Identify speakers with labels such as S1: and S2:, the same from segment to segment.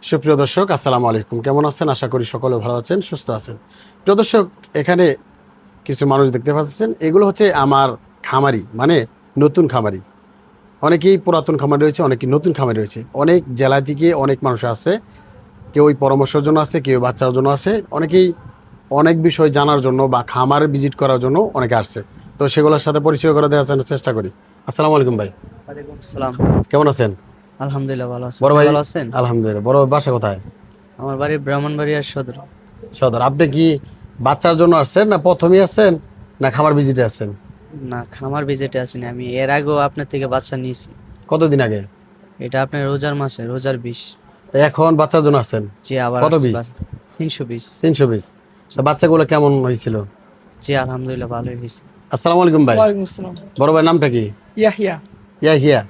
S1: সুপ্রিয় দর্শক, আসসালামু আলাইকুম। কেমন আছেন? আশা করি সকলে ভালো আছেন, সুস্থ আছেন। প্রিয় দর্শক, এখানে কিছু মানুষ দেখতে পাচ্ছেন, এগুলো হচ্ছে আমার খামারি, মানে নতুন খামারি। অনেকেই পুরাতন খামারি রয়েছে, অনেকেই নতুন খামারি রয়েছে। অনেক জেলা থেকে অনেক মানুষ আছে, কেউ ওই পরামর্শের জন্য আছে, কেউ বাচ্চার জন্য আছে, অনেকেই অনেক বিষয় জানার জন্য বা খামার ভিজিট করার জন্য অনেকে আসছে। তো সেগুলোর সাথে পরিচয় করে দেওয়ার জন্য চেষ্টা করি। আসসালামু আলাইকুম ভাই,
S2: ওয়ালাইকুম আসসালাম।
S1: কেমন আছেন?
S2: আলহামদুলিল্লাহ ভালো আছি।
S1: বড়
S2: আপনি
S1: ভাই,
S2: ভালো আছেন?
S1: আলহামদুলিল্লাহ। বড় ভাই বাসা কোথায়?
S2: আমার বাড়ি ব্রাহ্মণবাড়িয়ার সদর।
S1: সদর। আপনি কি বাচ্চার জন্য আসছেন, না প্রথমেই আসছেন, না খামার ভিজিটে আসছেন?
S2: না, খামার ভিজিটে আসিনি, আমি এর আগেও আপনার থেকে বাচ্চা নিয়েছি।
S1: কতদিন আগে?
S2: এটা আপনার রোজার মাসে, রোজার 20।
S1: তো এখন বাচ্চার জন্য আসছেন?
S2: জি, আবার
S1: কত
S2: আসছি
S1: পিস?
S2: 320।
S1: 320। তো বাচ্চাগুলো কেমন হয়েছিল?
S2: জি আলহামদুলিল্লাহ ভালোই হয়েছে।
S1: আসসালামু আলাইকুম ভাই।
S3: ওয়ালাইকুম আসসালাম।
S1: বড় ভাই নামটা কি?
S3: ইয়াহিয়া।
S1: ইয়াহিয়া।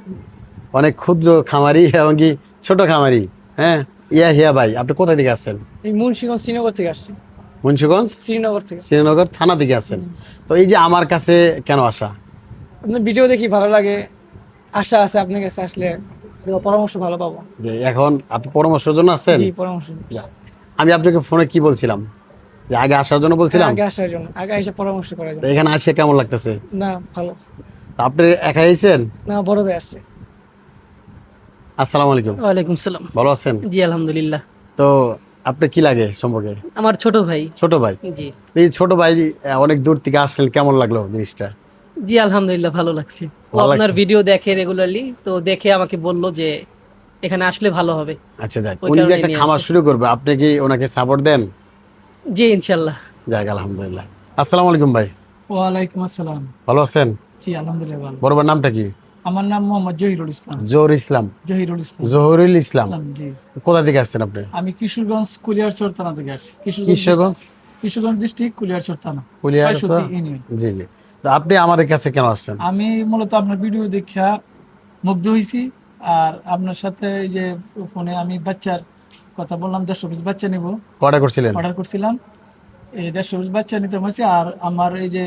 S1: অনেক ক্ষুদ্র খামারি এবং কি ছোট খামারি। হ্যাঁ, ইয়াহিয়া ভাই, আপনি কোথা থেকে আসছেন?
S3: এই মুন্সিগঞ্জ শ্রীনগর থেকে আসছি।
S1: মুন্সিগঞ্জ
S3: শ্রীনগর থেকে।
S1: শ্রীনগর থানা থেকে আসছেন। তো এই যে আমার কাছে কেন আসা?
S3: আপনার ভিডিও দেখি ভালো লাগে, আশা আছে আপনার কাছে আসলে পরামর্শ ভালো পাবো।
S1: যে এখন আপনি পরামর্শের জন্য আসছেন?
S3: জি, পরামর্শ।
S1: যা। আমি আপনাকে ফোনে কি বলছিলাম, যে আগে আসার জন্য বলছিলাম।
S3: আগে আসার জন্য, আগে এসে পরামর্শ করার
S1: তো
S3: জন্য।
S1: এখানে আসে কেমন লাগতেছে?
S3: না ভালো।
S1: তো আপনি একা আইছেন?
S3: না, বড় ভাই আসছে।
S1: আসসালামু আলাইকুম।
S4: ওয়ালাইকুম সালাম।
S1: ভালো আছেন?
S4: জি আলহামদুলিল্লাহ।
S1: তো আপনি কি লাগে সম্পর্কে?
S4: আমার ছোট ভাই।
S1: ছোট ভাই।
S4: জি।
S1: এই ছোট ভাই অনেক দূর থেকে আসলেন, কেমন লাগলো জিনিসটা?
S4: জি আলহামদুলিল্লাহ ভালো লাগছে। ও
S1: ভালো
S4: আপনার
S1: লাগছে?
S4: ভিডিও দেখে রেগুলারলি, তো দেখে আমাকে বলল যে এখানে আসলে ভালো হবে।
S1: আচ্ছা, যাক।
S4: ওই
S1: উনি যে
S4: কারণে
S1: একটা
S4: নিয়ে
S1: খামার
S4: আসি।
S1: শুরু করবে, আপনি কি ওনাকে সাপোর্ট দেন?
S4: জি ইনশাল্লাহ।
S1: যাক, আলহামদুলিল্লাহ। আসসালামু আলাইকুম ভাই,
S3: ওয়ালাইকুম আসসালাম।
S1: ভালো আছেন?
S3: জি আলহামদুলিল্লাহ ভালো।
S1: বড় ভাইয়ের নামটা কি?
S3: আমার নাম মোহাম্মদ জহিরুল ইসলাম।
S1: জহুর ইসলাম।
S3: জহিরুল ইসলাম।
S1: জহুরুল ইসলাম।
S3: জি।
S1: কোথা থেকে আসছেন আপনি?
S3: আমি কিশোরগঞ্জ কুলিয়ারচর থানা থেকে আসছি।
S1: কিশোরগঞ্জ?
S3: কিশোরগঞ্জ ডিস্ট্রিক্ট, কুলিয়ারচর থানা।
S1: কুলিয়ারচর।
S3: ৬০০ ইউনিয়ন।
S1: জি জি। তো আপনি আমাদের কাছে কেন আসছেন?
S3: আমি মূলত আপনার ভিডিও দেখা মুগ্ধ হয়েছি। আর আপনার সাথে এই যে ফোনে আমি বাচ্চার কথা বললাম, 150 পিস বাচ্চা নিব,
S1: অর্ডার করছিলেন?
S3: অর্ডার করছিলাম। এই 150 পিস বাচ্চা নিতে হয়েছে। আর আমার এই যে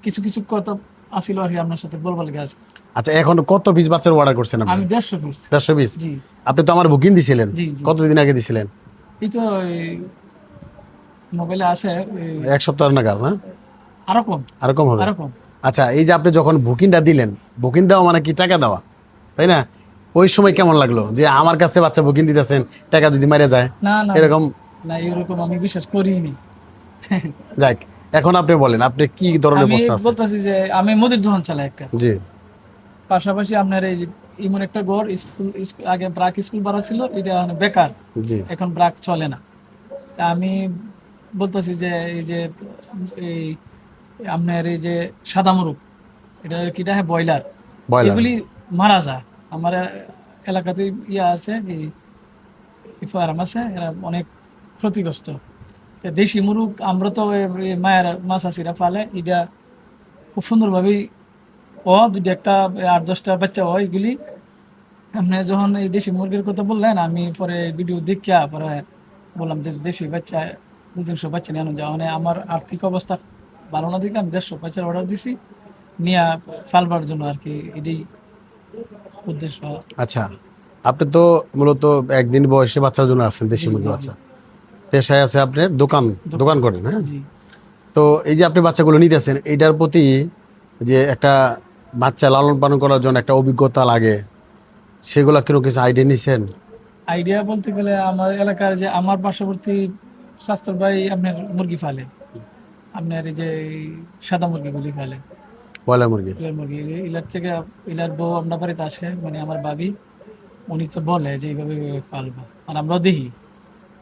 S3: কিছু কিছু কথা আসিল আর কি আপনার সাথে বলবার লেগে আছে।
S1: আচ্ছা, এখন কত পিস বাচ্চার অর্ডার করছেন
S3: আমি
S1: আপনি?
S3: 150 পিস।
S1: 150 পিস?
S3: জি।
S1: আপনি তো আমার বুকিং দিছিলেন।
S3: জি, জি।
S1: কতদিন আগে দিছিলেন?
S3: এই তো মোবাইলে আছে।
S1: এক সপ্তাহ নাগাদ, না?
S3: আরো কম।
S1: আর কম হবে?
S3: আরো কম।
S1: আচ্ছা, এই যে আপনি যখন বুকিংটা দিলেন, বুকিং দেওয়া মানে কি টাকা দেওয়া, তাই না? ওই সময় কেমন লাগলো যে আমার কাছে বাচ্চা বুকিং দিতেছেন, টাকা যদি মারা যায়?
S3: না না
S1: এরকম?
S3: না, এরকম আমি বিশ্বাস করিনি।
S1: যাক, এখন আপনি বলেন, আপনি কি ধরনের
S3: আমি
S1: প্রশ্ন আছে?
S3: বলতেছি যে আমি মুদির দোকান চালাই একটা।
S1: জি।
S3: পাশাপাশি আপনার এই যে এমন একটা ঘর, আগে ব্রাক স্কুল বাড়া ছিল, এটা মানে বেকার,
S1: জি।
S3: এখন ব্রাক চলে না। তা আমি বলতেছি যে এই যে এই আপনার এই যে সাদা মুরগ, এটা কিটা হ্যাঁ ব্রয়লার,
S1: বয়লার।
S3: এগুলি মারা যায়। আমার এলাকাতে ইয়া আছে, এই ফার্ম আছে, এরা অনেক ক্ষতিগ্রস্ত। তো দেশি মুরগ আমরা তো এই মায়ের মাছাছিরা পালে, এটা খুব সুন্দরভাবেই দুইটা একটা 8-10টা বাচ্চা হয় এগুলি। আপনি যখন এই দেশি মুরগির কথা বললেন, আমি পরে ভিডিও দেখিয়া পরে বললাম যে দেশি বাচ্চা 200-300 বাচ্চা নিয়ে যাওয়া, মানে আমার আর্থিক অবস্থা ভালো না দিকে আমি 150 বাচ্চার অর্ডার দিছি নিয়ে ফালবার জন্য আর কি, এটাই উদ্দেশ্য।
S1: আচ্ছা, আপনি তো মূলত একদিন বয়সে বাচ্চার জন্য আসছেন, দেশি
S3: জি,
S1: মুরগি
S3: জি,
S1: বাচ্চা। পেশায় আছে আপনার দোকান, দোকান করেন, হ্যাঁ?
S3: জি।
S1: তো এই যে আপনি বাচ্চাগুলো নিতেছেন, এইটার প্রতি যে একটা বাচ্চা লালন পালন করার জন্য একটা অভিজ্ঞতা লাগে, সেগুলো কিরকম কিছু আইডিয়া নিছেন?
S3: আইডিয়া বলতে গেলে আমার এলাকার যে আমার পার্শ্ববর্তী স্বাস্থ্য ভাই আপনার মুরগি ফালে, আপনার এই যে এই সাদা মুরগিগুলি ফালে,
S1: ব্রয়লার মুরগি।
S3: ইলার মুরগি, ইলার থেকে ইলার বউ আমরা বাড়িতে আসে, মানে আমার ভাবি, উনি তো বলে যে এইভাবে এইভাবে ফালবা। আর আমরাও দেখি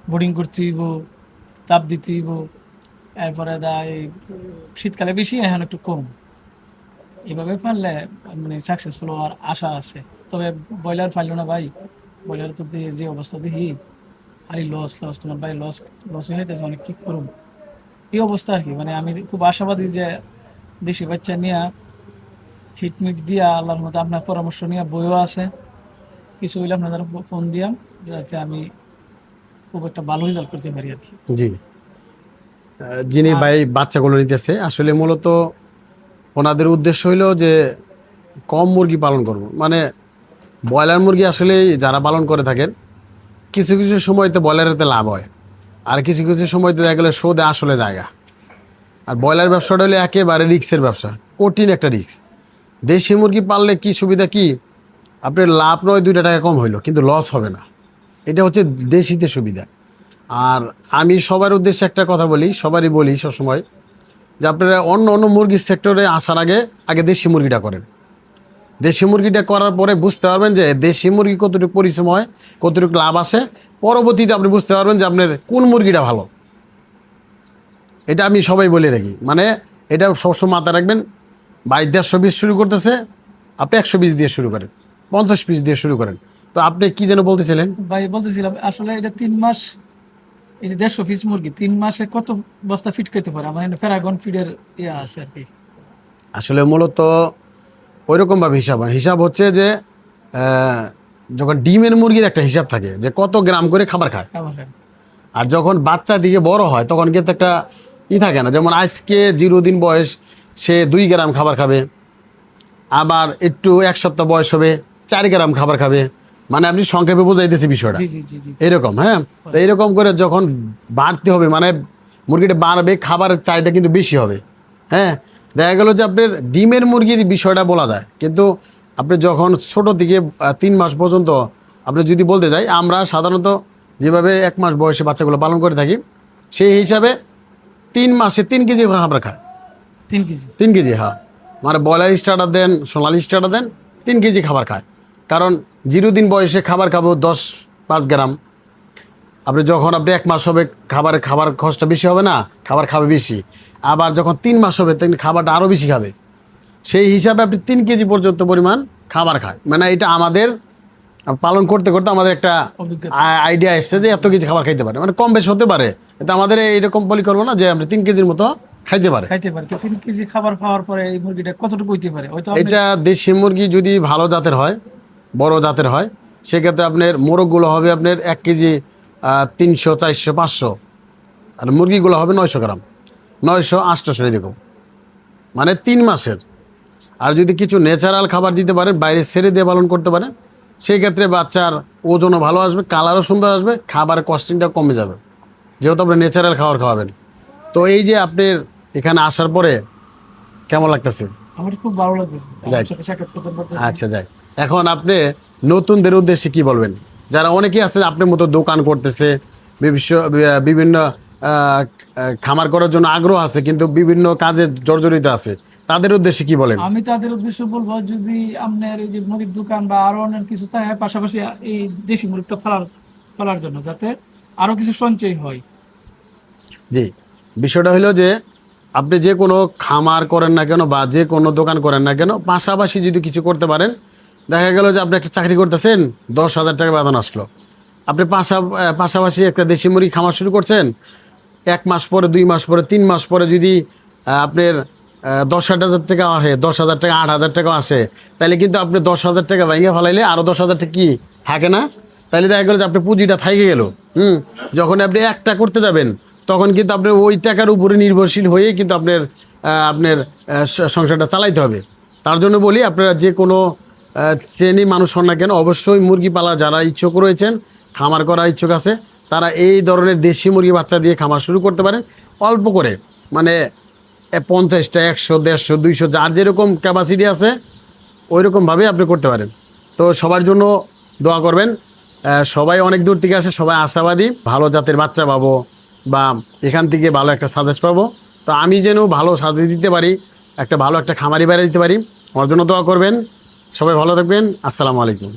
S3: বোর্ডিং করতে হইব, তাপ দিতে হইব। এরপরে এই শীতকালে বেশি, এখন একটু কম। এইভাবে পারলে মানে সাকসেসফুল হওয়ার আশা আছে। তবে ব্রয়লার ফাইল না ভাই, ব্রয়লার তো যে অবস্থা দেখি, আরে লস লস, তোমার ভাই লস লস হইতেছে অনেক, কি করুম এই অবস্থা আর কি। মানে আমি খুব আশাবাদী যে দেশি বাচ্চা নিয়ে হিটমিট দিয়া আল্লাহর মতো আপনার পরামর্শ নিয়ে বইও আছে, কিছু হইলে আপনাদের ফোন দিয়াম, যাতে আমি খুব একটা ভালো রেজাল্ট করতে পারি আর কি।
S1: জি। যিনি
S3: আর-
S1: ভাই বাচ্চাগুলো নিতেছে, আসলে মূলত ওনাদের উদ্দেশ্য হইলো যে কম মুরগি পালন করব, মানে ব্রয়লার মুরগি আসলে যারা পালন করে থাকেন কিছু কিছু সময়তে ব্রয়লারেতে লাভ হয়, আর কিছু কিছু সময়তে দেখা গেলে সোদে আসলে জায়গা। আর ব্রয়লার ব্যবসাটা হলে একেবারে রিক্সের ব্যবসা, কঠিন একটা রিক্স। দেশি মুরগি পাললে কি সুবিধা কি, আপনার লাভ নয় 2 টাকা কম হইলো, কিন্তু লস হবে না। এটা হচ্ছে দেশিতে সুবিধা। আর আমি সবার উদ্দেশ্যে একটা কথা বলি, সবারই বলি সবসময়, যে আপনারা অন্য অন্য মুরগির সেক্টরে আসার আগে দেশি মুরগিটা করেন। দেশি মুরগিটা করার পরে বুঝতে পারবেন যে দেশি মুরগি কতটুকু পরিশ্রম হয়, কতটুকু লাভ আসে। পরবর্তীতে আপনি বুঝতে পারবেন যে আপনার কোন মুরগিটা ভালো। এটা আমি সবাই বলে রাখি, মানে এটা সবসময় মাথায় রাখবেন। 150 পিস শুরু করতেছে, আপনি 100 পিস দিয়ে শুরু করেন, 50 পিস দিয়ে শুরু করেন। তো আপনি কি যেন বলতেছিলেন?
S3: ভাই বলতেছিলাম আসলে এটা 3 মাস, এই যে 150 পিস মুরগি 3 মাসে কত বস্তা ফিট করতে পারে? আমার এখানে প্যারাগন ফিডের ইয়ে আছে আর কি।
S1: আসলে মূলত ওইরকমভাবে হিসাব হচ্ছে যে যখন ডিমের মুরগির একটা হিসাব থাকে যে কত গ্রাম করে খাবার খায়,
S3: আমার
S1: আর যখন বাচ্চা দিকে বড় হয় তখন কিন্তু একটা থাকে না। যেমন আজকে 0 দিন বয়স, সে 2 গ্রাম খাবার খাবে, আবার একটু 1 সপ্তাহ বয়স হবে 4 গ্রাম খাবার খাবে। মানে আপনি সংক্ষেপে বোঝাইতেছি বিষয়টা
S3: জি জি জি জি।
S1: এরকম। হ্যাঁ, তো এরকম করে যখন বাড়তে হবে, মানে মুরগিটা বাড়বে, খাবারের চাহিদা কিন্তু বেশি হবে। হ্যাঁ, দেখা গেল যে আপনার ডিমের মুরগির বিষয়টা বলা যায়, কিন্তু আপনি যখন ছোট থেকে 3 মাস পর্যন্ত আপনি যদি বলতে যাই, আমরা সাধারণত যেভাবে 1 মাস বয়সে বাচ্চাগুলো পালন করে থাকি, সেই হিসাবে 3 মাসে 3 কেজি খাবার খায়।
S3: 3 কেজি।
S1: 3 কেজি, হ্যাঁ। মানে ব্রয়লার স্টার্টার দেন, সোনালি স্টার্টার দেন, 3 কেজি খাবার খায়। কারণ 0 দিন বয়সে খাবার খাবো 5 গ্রাম। আপনি যখন 1 মাস হবে, খাবার খরচটা বেশি হবে না, খাবার খাবে বেশি। আবার যখন 3 মাস হবে তখন খাবারটা আরও বেশি খাবে। সেই হিসাবে আপনি 3 কেজি পর্যন্ত পরিমাণ খাবার খায়। মানে এটা আমাদের পালন করতে করতে আমাদের একটা
S3: অভিজ্ঞতা।
S1: আইডিয়া এসছে যে এত কেজি খাবার খাইতে পারে, মানে কম বেশ হতে পারে। এটা আমাদের এইরকম পরিকল্পনা যে আমরা 3 কেজির মতো খাইতে পারে।
S3: খাইতে পারে। তো 3 কেজি খাবার খাওয়ার পরে এই মুরগিটা কতটুকু হইতে পারে? হয়তো আপনি
S1: এটা দেশি মুরগি যদি ভালো জাতের হয়, বড় জাতের হয়, সেক্ষেত্রে আপনার মোরগগুলো হবে আপনার 1 কেজি 300, 400, 500, আর মুরগিগুলো হবে 900 গ্রাম, 900, 800 এরকম। মানে 3 মাসের। আর যদি কিছু ন্যাচারাল খাবার দিতে পারেন, বাইরে ছেড়ে দিয়ে পালন করতে পারেন, সেক্ষেত্রে বাচ্চার ওজনও ভালো আসবে, কালারও সুন্দর আসবে, খাবারের কস্টিংটা কমে যাবে, যেহেতু আপনি ন্যাচারাল খাবার খাওয়াবেন। তো এই যে আপনার এখানে আসার পরে কেমন লাগতেছে?
S3: আমার খুব ভালো লাগতেছে
S1: যাই।
S3: আপনার সাথে সাক্ষাৎ করতে পারতেছি।
S1: আচ্ছা, যাই। এখন আপনি নতুনদের উদ্দেশ্যে কি বলবেন, যারা অনেকেই আছে আপনার মতো দোকান করতেছে, বিভিন্ন খামার করার জন্য আগ্রহ আছে, কিন্তু বিভিন্ন কাজে জর্জরিত আছে, তাদের উদ্দেশ্যে কি বলেন?
S3: আমি তাদের উদ্দেশ্যে বলবো, যদি আপনার এই যে মুরগির দোকান বা আরো অনেক কিছু থাকে, পাশাপাশি এই দেশি মুরগিটা ফেলার জন্য, যাতে আরো কিছু সঞ্চয় হয়।
S1: জি, বিষয়টা হলো যে আপনি যে কোনো খামার করেন না কেন বা যে কোনো দোকান করেন না কেন, পাশাপাশি যদি কিছু করতে পারেন, দেখা গেল যে আপনি একটা চাকরি করতেছেন, 10,000 টাকা বেতন আসলো, আপনি পাশাপাশি একটা দেশি মুরগি খামার শুরু করছেন, 1 মাস পরে, 2 মাস পরে, 3 মাস পরে যদি আপনার 10,000 টাকা আসে, 10,000 টাকা, 8,000 টাকা আসে, তাহলে কিন্তু আপনি 10,000 টাকা ভেঙে ফেলাইলে আরও 10,000 টাকা কি থাকে না? তাহলে দেখা গেলো যে আপনার পুঁজিটা থেকে গেল। যখন আপনি একটা করতে যাবেন, তখন কিন্তু আপনার ওই টাকার উপরে নির্ভরশীল হয়ে কিন্তু আপনার সংসারটা চালাইতে হবে। তার জন্য বলি, আপনারা যে কোনো শ্রেণীর মানুষ হন না কেন, অবশ্যই মুরগি পালা যারা ইচ্ছুক রয়েছেন, খামার করার ইচ্ছুক আছে, তারা এই ধরনের দেশি মুরগি বাচ্চা দিয়ে খামার শুরু করতে পারেন অল্প করে। মানে 50টা, 100, 150, 200, যার যেরকম ক্যাপাসিটি আছে ওই রকমভাবে আপনি করতে পারেন। তো সবার জন্য দোয়া করবেন। সবাই অনেক দূর থেকে আসে, সবাই আশাবাদী ভালো জাতের বাচ্চা পাবো বা এখান থেকে ভালো একটা সাজেস্ট পাবো। তো আমি যেন ভালো সাজিয়ে দিতে পারি, ভালো একটা খামারি বাইরে দিতে পারি, আমার জন্য দোয়া করবেন। সবাই ভালো থাকবেন। আসসালামু আলাইকুম।